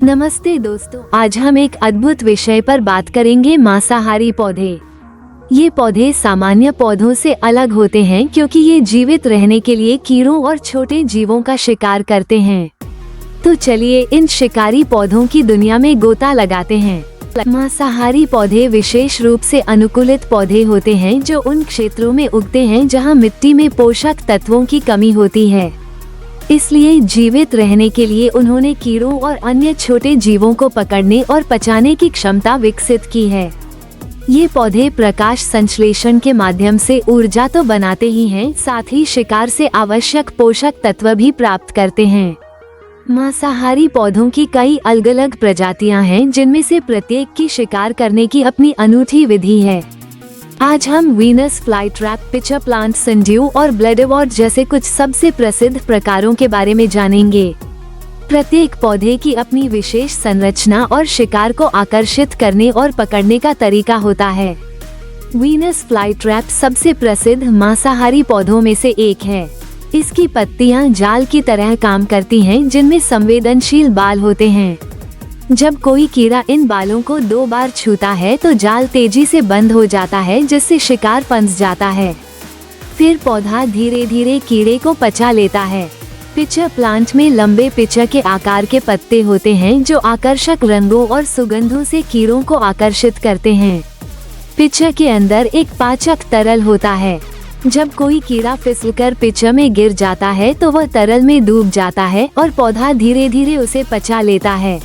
नमस्ते दोस्तों, आज हम एक अद्भुत विषय पर बात करेंगे, मांसाहारी पौधे। ये पौधे सामान्य पौधों से अलग होते हैं क्योंकि ये जीवित रहने के लिए कीड़ों और छोटे जीवों का शिकार करते हैं। तो चलिए इन शिकारी पौधों की दुनिया में गोता लगाते हैं। मांसाहारी पौधे विशेष रूप से अनुकूलित पौधे होते हैं जो उन क्षेत्रों में उगते हैं जहां मिट्टी में पोषक तत्वों की कमी होती है। इसलिए जीवित रहने के लिए उन्होंने कीड़ों और अन्य छोटे जीवों को पकड़ने और पचाने की क्षमता विकसित की है। ये पौधे प्रकाश संश्लेषण के माध्यम से ऊर्जा तो बनाते ही हैं, साथ ही शिकार से आवश्यक पोषक तत्व भी प्राप्त करते हैं। मांसाहारी पौधों की कई अलग अलग प्रजातियां हैं, जिनमें से प्रत्येक की शिकार करने की अपनी अनूठी विधि है। आज हम Venus flytrap, pitcher plant, sundew और ब्लैडरवॉर्ट जैसे कुछ सबसे प्रसिद्ध प्रकारों के बारे में जानेंगे। प्रत्येक पौधे की अपनी विशेष संरचना और शिकार को आकर्षित करने और पकड़ने का तरीका होता है। वीनस फ्लाईट्रैप सबसे प्रसिद्ध मांसाहारी पौधों में से एक है। इसकी पत्तियां जाल की तरह काम करती हैं, जिनमें संवेदनशील बाल होते हैं। जब कोई कीड़ा इन बालों को 2 बार छूता है तो जाल तेजी से बंद हो जाता है, जिससे शिकार फंस जाता है। फिर पौधा धीरे धीरे कीड़े को पचा लेता है। पिचर प्लांट में लंबे पिचर के आकार के पत्ते होते हैं जो आकर्षक रंगों और सुगंधों से कीड़ों को आकर्षित करते हैं। पिचर के अंदर एक पाचक तरल होता है। जब कोई कीड़ा फिसलकर पिचर में गिर जाता है तो वह तरल में डूब जाता है और पौधा धीरे धीरे उसे पचा लेता है।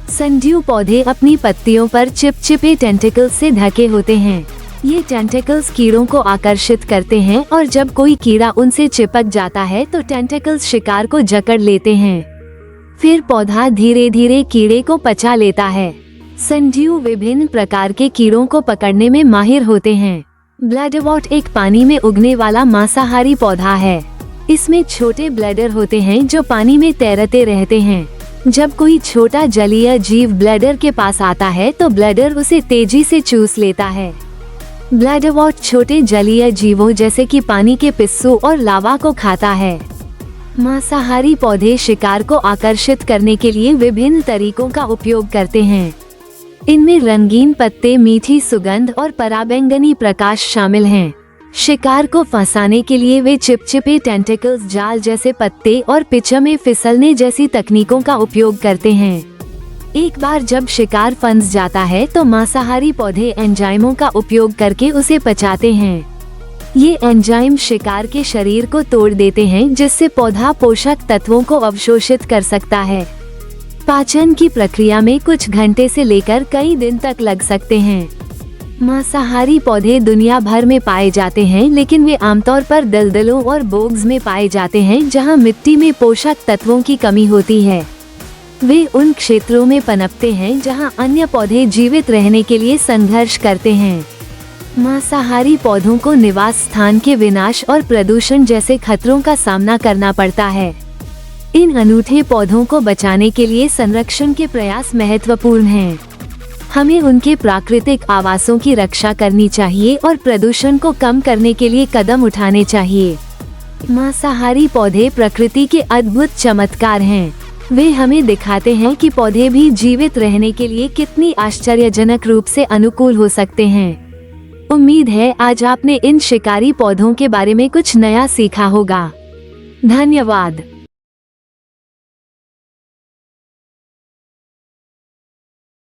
सनड्यू पौधे अपनी पत्तियों पर चिपचिपे टेंटिकल्स से ढके होते हैं। ये टेंटिकल्स कीड़ों को आकर्षित करते हैं और जब कोई कीड़ा उनसे चिपक जाता है तो टेंटिकल्स शिकार को जकड़ लेते हैं। फिर पौधा धीरे धीरे कीड़े को पचा लेता है। सनड्यू विभिन्न प्रकार के कीड़ों को पकड़ने में माहिर होते हैं। ब्लैडरवॉर्ट एक पानी में उगने वाला मांसाहारी पौधा है। इसमें छोटे ब्लैडर होते हैं जो पानी में तैरते रहते हैं। जब कोई छोटा जलीय जीव ब्लैडर के पास आता है तो ब्लैडर उसे तेजी से चूस लेता है। ब्लैडरवॉर्ट छोटे जलीय जीवों जैसे कि पानी के पिस्सू और लावा को खाता है। मांसाहारी पौधे शिकार को आकर्षित करने के लिए विभिन्न तरीकों का उपयोग करते हैं। इनमें रंगीन पत्ते, मीठी सुगंध और पराबैंगनी प्रकाश शामिल हैं। शिकार को फंसाने के लिए वे चिपचिपे टेंटिकल्स, जाल जैसे पत्ते और पिचर में फिसलने जैसी तकनीकों का उपयोग करते हैं। एक बार जब शिकार फंस जाता है तो मांसाहारी पौधे एंजाइमों का उपयोग करके उसे पचाते हैं। ये एंजाइम शिकार के शरीर को तोड़ देते हैं, जिससे पौधा पोषक तत्वों को अवशोषित कर सकता है। पाचन की प्रक्रिया में कुछ घंटे से लेकर कई दिन तक लग सकते हैं। मांसाहारी पौधे दुनिया भर में पाए जाते हैं, लेकिन वे आमतौर पर दलदलों और बोग्स में पाए जाते हैं जहां मिट्टी में पोषक तत्वों की कमी होती है। वे उन क्षेत्रों में पनपते हैं जहां अन्य पौधे जीवित रहने के लिए संघर्ष करते हैं। मांसाहारी पौधों को निवास स्थान के विनाश और प्रदूषण जैसे खतरों का सामना करना पड़ता है। इन अनूठे पौधों को बचाने के लिए संरक्षण के प्रयास महत्वपूर्ण हैं। हमें उनके प्राकृतिक आवासों की रक्षा करनी चाहिए और प्रदूषण को कम करने के लिए कदम उठाने चाहिए। मांसाहारी पौधे प्रकृति के अद्भुत चमत्कार हैं। वे हमें दिखाते हैं कि पौधे भी जीवित रहने के लिए कितनी आश्चर्यजनक रूप से अनुकूल हो सकते हैं। उम्मीद है आज आपने इन शिकारी पौधों के बारे में कुछ नया सीखा होगा। धन्यवाद।